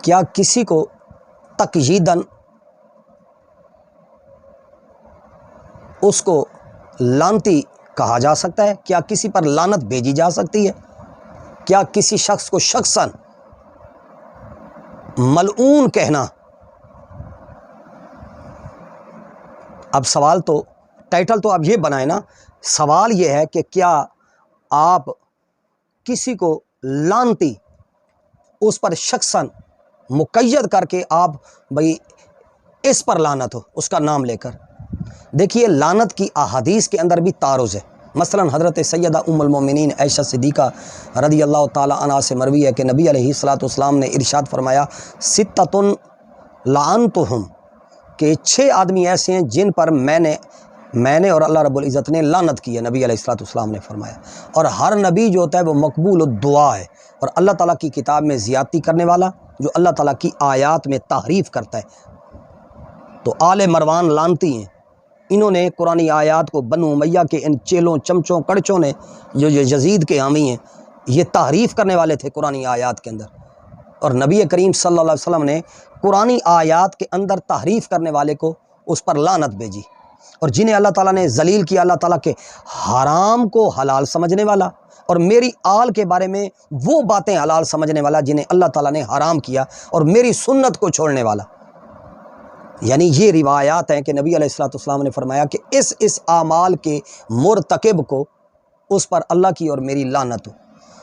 کیا کسی کو تقییداً اس کو لعنتی کہا جا سکتا ہے؟ کیا کسی پر لعنت بھیجی جا سکتی ہے؟ کیا کسی شخص کو شخصاً ملعون کہنا؟ اب سوال تو ٹائٹل تو اب یہ بنائے نا، سوال یہ ہے کہ کیا آپ کسی کو لعنتی اس پر شخصاً مقید کر کے آپ بھئی اس پر لعنت ہو اس کا نام لے کر؟ دیکھیے لعنت کی احادیث کے اندر بھی تعارض ہے۔ مثلا حضرت سیدہ ام المومنین عائشہ صدیقہ رضی اللہ تعالی عنہا سے مروی ہے کہ نبی علیہ الصلوۃ والسلام نے ارشاد فرمایا ستۃ لعنتہم، کہ 6 آدمی ایسے ہیں جن پر میں نے اور اللہ رب العزت نے لعنت کی ہے، نبی علیہ الصلوۃ والسلام نے فرمایا۔ اور ہر نبی جو ہوتا ہے وہ مقبول الدعا ہے، اور اللہ تعالیٰ کی کتاب میں زیادتی کرنے والا، جو اللہ تعالیٰ کی آیات میں تحریف کرتا ہے۔ تو آل مروان لعنتی ہیں، انہوں نے قرآن آیات کو بنو امیہ کے ان چیلوں چمچوں کڑچوں نے جو یزید کے حامی ہیں، یہ تحریف کرنے والے تھے قرآن آیات کے اندر، اور نبی کریم صلی اللہ علیہ وسلم نے قرآن آیات کے اندر تحریف کرنے والے کو اس پر لعنت بھیجی۔ اور جنہیں اللہ تعالیٰ نے ذلیل کیا، اللہ تعالیٰ کے حرام کو حلال سمجھنے والا، اور میری آل کے بارے میں وہ باتیں حلال سمجھنے والا جنہیں اللہ تعالیٰ نے حرام کیا، اور میری سنت کو چھوڑنے والا۔ یعنی یہ روایات ہیں کہ نبی علیہ الصلوۃ والسلام نے فرمایا کہ اس اعمال کے مرتکب کو اس پر اللہ کی اور میری لعنت ہو۔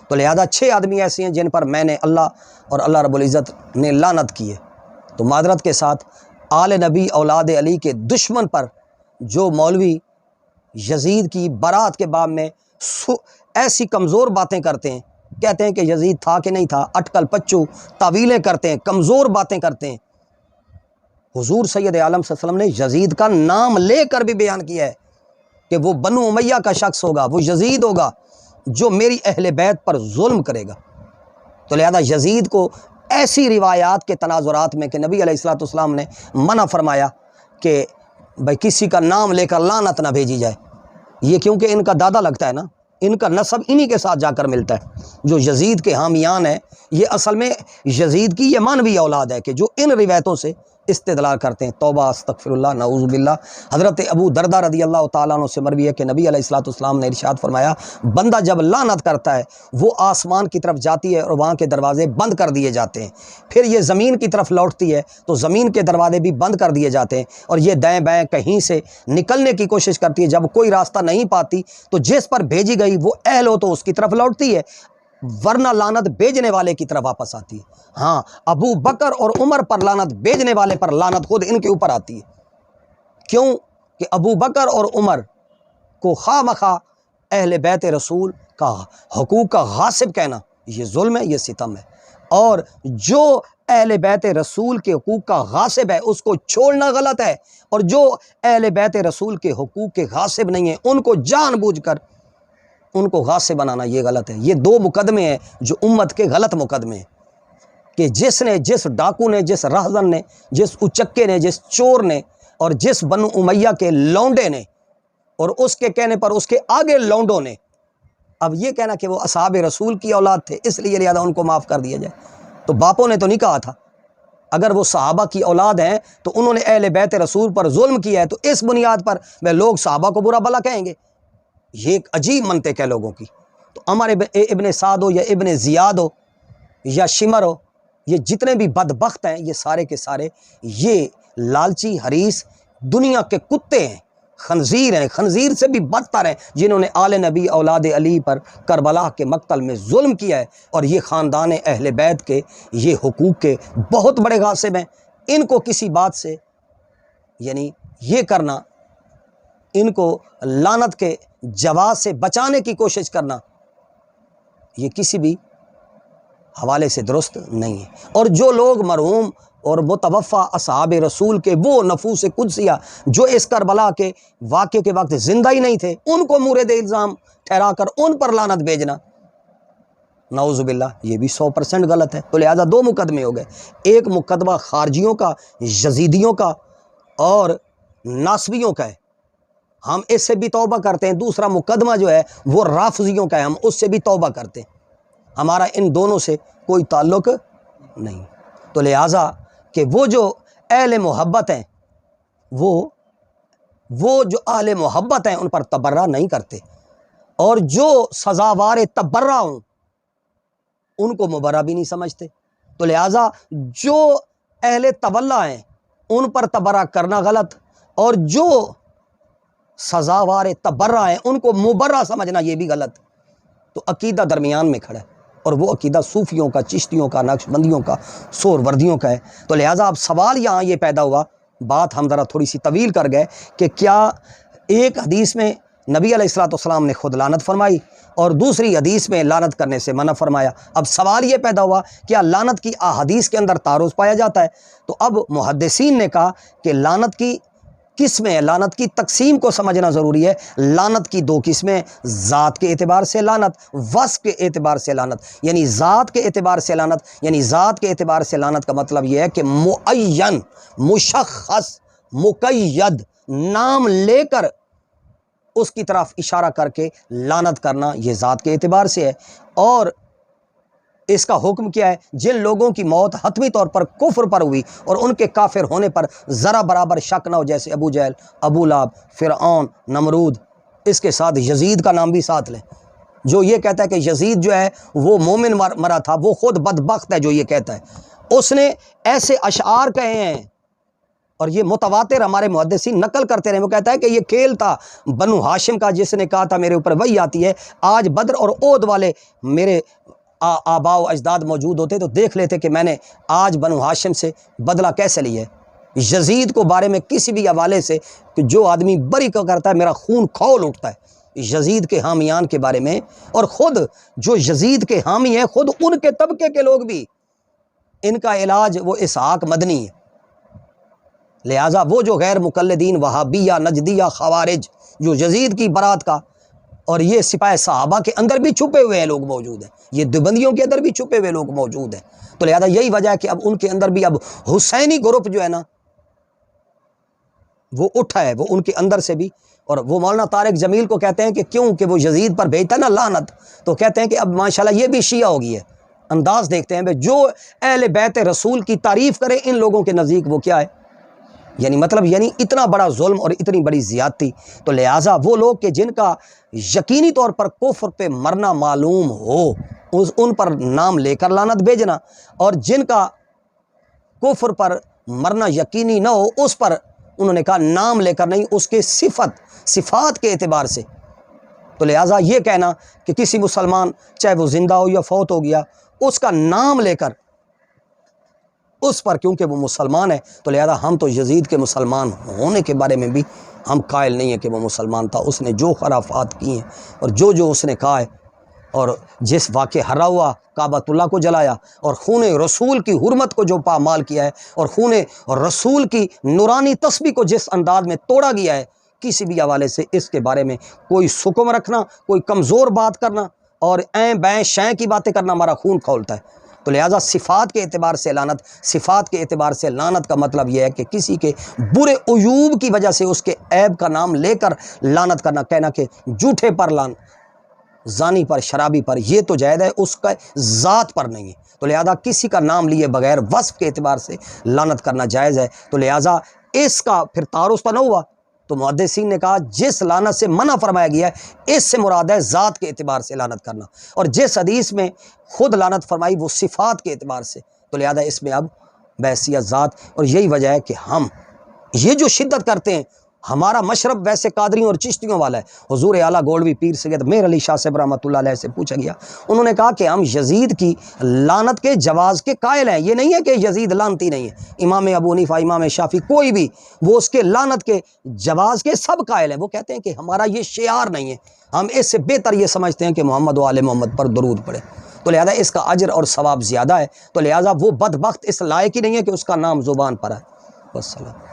تو لہذا 6 آدمی ایسے ہیں جن پر میں نے اللہ اور اللہ رب العزت نے لعنت کی ہے۔ تو معذرت کے ساتھ آل نبی اولاد علی کے دشمن پر جو مولوی یزید کی برات کے باب میں ایسی کمزور باتیں کرتے ہیں، کہتے ہیں کہ یزید تھا کہ نہیں تھا، اٹکل پچو تعویلیں کرتے ہیں، کمزور باتیں کرتے ہیں، حضور سید عالم صلی اللہ علیہ وسلم نے یزید کا نام لے کر بھی بیان کیا ہے کہ وہ بنو امیہ کا شخص ہوگا، وہ یزید ہوگا جو میری اہل بیت پر ظلم کرے گا۔ تو لہذا یزید کو ایسی روایات کے تناظرات میں کہ نبی علیہ الصلوۃ والسلام نے منع فرمایا کہ بھائی کسی کا نام لے کر لعنت نہ بھیجی جائے، یہ کیونکہ ان کا دادا لگتا ہے نا، ان کا نسب انہی کے ساتھ جا کر ملتا ہے۔ جو یزید کے حامیان ہیں یہ اصل میں یزید کی یہ مانوی اولاد ہے کہ جو ان روایتوں سے استدلال کرتے ہیں۔ توبہ استغفر اللہ نعوذ باللہ۔ حضرت ابو دردہ رضی اللہ تعالیٰ عنہ سے مروی ہے کہ نبی علیہ الصلوۃ والسلام نے ارشاد فرمایا بندہ جب لعنت کرتا ہے وہ آسمان کی طرف جاتی ہے اور وہاں کے دروازے بند کر دیے جاتے ہیں، پھر یہ زمین کی طرف لوٹتی ہے تو زمین کے دروازے بھی بند کر دیے جاتے ہیں، اور یہ دائیں بائیں کہیں سے نکلنے کی کوشش کرتی ہے، جب کوئی راستہ نہیں پاتی تو جس پر بھیجی گئی وہ اہل ہو تو اس کی طرف لوٹتی ہے، ورنہ لعنت بھیجنے والے کی طرف واپس آتی ہے۔ ہاں ابو بکر اور عمر پر لعنت بھیجنے والے پر لعنت خود ان کے اوپر آتی ہے۔ کیوں کہ ابو بکر اور عمر کو خواہ مخواہ اہل بیت رسول کا حقوق کا غاصب کہنا یہ ظلم ہے، یہ ستم ہے، اور جو اہل بیت رسول کے حقوق کا غاصب ہے اس کو چھوڑنا غلط ہے، اور جو اہل بیت رسول کے حقوق کے غاصب نہیں ہیں ان کو جان بوجھ کر ان کو غاصب بنانا یہ غلط ہے۔ یہ 2 مقدمے ہیں جو امت کے غلط مقدمے ہیں کہ جس ڈاکو نے، جس رہزن نے، جس اچکے نے، جس چور نے، اور جس بنو امیہ کے لونڈے نے، اور اس کے کہنے پر اس کے آگے لونڈوں نے اب یہ کہنا کہ وہ اصحاب رسول کی اولاد تھے اس لیے لہذا ان کو معاف کر دیا جائے، تو باپوں نے تو نہیں کہا تھا۔ اگر وہ صحابہ کی اولاد ہیں تو انہوں نے اہل بیت رسول پر ظلم کیا ہے، تو اس بنیاد پر میں لوگ صحابہ کو برا بھلا کہیں گے؟ یہ ایک عجیب منطق ہے لوگوں کی۔ تو عمر ابن سعد ہو یا ابن زیاد ہو یا شمر ہو، یہ جتنے بھی بدبخت ہیں یہ سارے کے سارے یہ لالچی حریص دنیا کے کتے ہیں، خنزیر ہیں، خنزیر سے بھی بدتر ہیں، جنہوں نے آل نبی اولاد علی پر کربلا کے مقتل میں ظلم کیا ہے، اور یہ خاندان اہل بیت کے یہ حقوق کے بہت بڑے غاصب ہیں۔ ان کو کسی بات سے یعنی یہ کرنا، ان کو لعنت کے جواز سے بچانے کی کوشش کرنا، یہ کسی بھی حوالے سے درست نہیں ہے۔ اور جو لوگ مرحوم اور متوفی اصحاب رسول کے وہ نفوس قدسیہ جو اس کربلا کے واقعے کے وقت زندہ ہی نہیں تھے ان کو مورد الزام ٹھہرا کر ان پر لعنت بھیجنا، نعوذ باللہ، یہ بھی 100% غلط ہے۔ تو لہذا 2 مقدمے ہو گئے، ایک مقدمہ خارجیوں کا، یزیدیوں کا اور ناصبیوں کا ہے، ہم اس سے بھی توبہ کرتے ہیں۔ دوسرا مقدمہ جو ہے وہ رافضیوں کا ہے، ہم اس سے بھی توبہ کرتے ہیں، ہمارا ان دونوں سے کوئی تعلق نہیں۔ تو لہٰذا کہ وہ جو اہل محبت ہیں وہ جو اہل محبت ہیں ان پر تبرہ نہیں کرتے، اور جو سزاوار تبرہ ہوں ان کو مبرہ بھی نہیں سمجھتے۔ تو لہٰذا جو اہل تولا ہیں ان پر تبرہ کرنا غلط، اور جو سزاوار تبرہ ہیں ان کو مبرہ سمجھنا یہ بھی غلط۔ تو عقیدہ درمیان میں کھڑا ہے، اور وہ عقیدہ صوفیوں کا، چشتیوں کا، نقش بندیوں کا، سور وردیوں کا ہے۔ تو لہٰذا اب سوال یہاں یہ پیدا ہوا، بات ہم ذرا تھوڑی سی طویل کر گئے، کہ کیا ایک حدیث میں نبی علیہ الصلوۃ والسلام نے خود لعنت فرمائی اور دوسری حدیث میں لعنت کرنے سے منع فرمایا؟ اب سوال یہ پیدا ہوا کیا لعنت کی احادیث کے اندر تعارض پایا جاتا ہے؟ تو اب محدثین نے کہا کہ لعنت کی قسمیں ہیں، لعنت کی تقسیم کو سمجھنا ضروری ہے۔ لعنت کی دو قسمیں، ذات کے اعتبار سے لعنت، وصف کے اعتبار سے لعنت۔ یعنی ذات کے اعتبار سے لعنت، یعنی ذات کے اعتبار سے لعنت کا مطلب یہ ہے کہ معین، مشخص، مقید، نام لے کر اس کی طرف اشارہ کر کے لعنت کرنا، یہ ذات کے اعتبار سے ہے۔ اور اس کا حکم کیا ہے؟ جن لوگوں کی موت حتمی طور پر کفر پر ہوئی اور ان کے کافر ہونے پر ذرا برابر شک نہ ہو، جیسے ابو جہل، ابو لہب، فرعون، نمرود، اس کے ساتھ یزید کا نام بھی ساتھ لیں۔ جو یہ کہتا ہے کہ یزید جو ہے وہ مومن مرا تھا، وہ خود بدبخت ہے جو یہ کہتا ہے۔ اس نے ایسے اشعار کہے ہیں، اور یہ متواتر ہمارے محدثین نقل کرتے رہے۔ وہ کہتا ہے کہ یہ کھیل تھا بنو ہاشم کا، جس نے کہا تھا میرے اوپر وحی آتی ہے، آج بدر اور احد والے میرے آباء و اجداد موجود ہوتے تو دیکھ لیتے کہ میں نے آج بنو ہاشم سے بدلہ کیسے لیا ہے۔ یزید کو بارے میں کسی بھی حوالے سے کہ جو آدمی بری کا کرتا ہے میرا خون کھول اٹھتا ہے یزید کے حامیان کے بارے میں، اور خود جو یزید کے حامی ہیں خود ان کے طبقے کے لوگ بھی، ان کا علاج وہ اسحاق مدنی ہے۔ لہٰذا وہ جو غیر مقلدین، وہابیہ، نجدیہ، خوارج، جو یزید کی برات کا، اور یہ سپاہ صحابہ کے اندر بھی چھپے ہوئے ہیں لوگ موجود ہیں، یہ دیوبندیوں کے اندر بھی چھپے ہوئے لوگ موجود ہیں۔ تو لہذا یہی وجہ ہے کہ اب ان کے اندر بھی اب حسینی گروپ جو ہے نا وہ اٹھا ہے، وہ ان کے اندر سے بھی۔ اور وہ مولانا طارق جمیل کو کہتے ہیں کہ کیوں کہ وہ یزید پر بھیجتا ہے نا لعنت، تو کہتے ہیں کہ اب ماشاءاللہ یہ بھی شیعہ ہو گئی ہے۔ انداز دیکھتے ہیں جو اہل بیت رسول کی تعریف کرے ان لوگوں کے نزدیک وہ کیا ہے، یعنی مطلب یعنی اتنا بڑا ظلم اور اتنی بڑی زیادتی۔ تو لہٰذا وہ لوگ کہ جن کا یقینی طور پر کفر پہ مرنا معلوم ہو ان پر نام لے کر لعنت بھیجنا، اور جن کا کفر پر مرنا یقینی نہ ہو اس پر انہوں نے کہا نام لے کر نہیں، اس کے صفات کے اعتبار سے۔ تو لہٰذا یہ کہنا کہ کسی مسلمان چاہے وہ زندہ ہو یا فوت ہو گیا اس کا نام لے کر اس پر، کیونکہ وہ مسلمان ہے، تو لہذا ہم تو یزید کے مسلمان ہونے کے بارے میں بھی ہم قائل نہیں ہیں کہ وہ مسلمان تھا۔ اس نے جو خرافات کی ہیں اور جو اس نے کہا ہے، اور جس واقع ہرا ہوا کعبۃ اللہ کو جلایا، اور خون رسول کی حرمت کو جو پامال کیا ہے، اور خون رسول کی نورانی تسبیح کو جس انداز میں توڑا گیا ہے، کسی بھی حوالے سے اس کے بارے میں کوئی سکم رکھنا، کوئی کمزور بات کرنا اور این بین شیں کی باتیں کرنا ہمارا خون کھولتا ہے۔ تو لہٰذا صفات کے اعتبار سے لعنت، صفات کے اعتبار سے لعنت کا مطلب یہ ہے کہ کسی کے برے عیوب کی وجہ سے اس کے عیب کا نام لے کر لعنت کرنا، کہنا کہ جھوٹے پر زانی پر، شرابی پر، یہ تو جائز ہے، اس کا ذات پر نہیں ہے۔ تو لہذا کسی کا نام لیے بغیر وصف کے اعتبار سے لعنت کرنا جائز ہے۔ تو لہذا اس کا پھر تعارض تو نہ ہوا۔ تو محدثین نے کہا جس لعنت سے منع فرمایا گیا ہے اس سے مراد ہے ذات کے اعتبار سے لعنت کرنا، اور جس حدیث میں خود لعنت فرمائی وہ صفات کے اعتبار سے۔ تو لہذا اس میں اب بحثیت ذات، اور یہی وجہ ہے کہ ہم یہ جو شدت کرتے ہیں، ہمارا مشرب ویسے قادریوں اور چشتیوں والا ہے۔ حضور اعلیٰ گولوی پیر سید میر علی شاہ صاحب رحمۃ اللہ علیہ سے پوچھا گیا، انہوں نے کہا کہ ہم یزید کی لعنت کے جواز کے قائل ہیں، یہ نہیں ہے کہ یزید لعنتی نہیں ہے۔ امام ابو حنیفہ، امام شافعی، کوئی بھی وہ اس کے لعنت کے جواز کے سب قائل ہیں۔ وہ کہتے ہیں کہ ہمارا یہ شعار نہیں ہے، ہم اس سے بہتر یہ سمجھتے ہیں کہ محمد و آل محمد پر درود پڑھے، تو لہذا اس کا اجر اور ثواب زیادہ ہے۔ تو لہذا وہ بدبخت اس لائق ہی نہیں ہے کہ اس کا نام زبان پر ہے۔ والسلام۔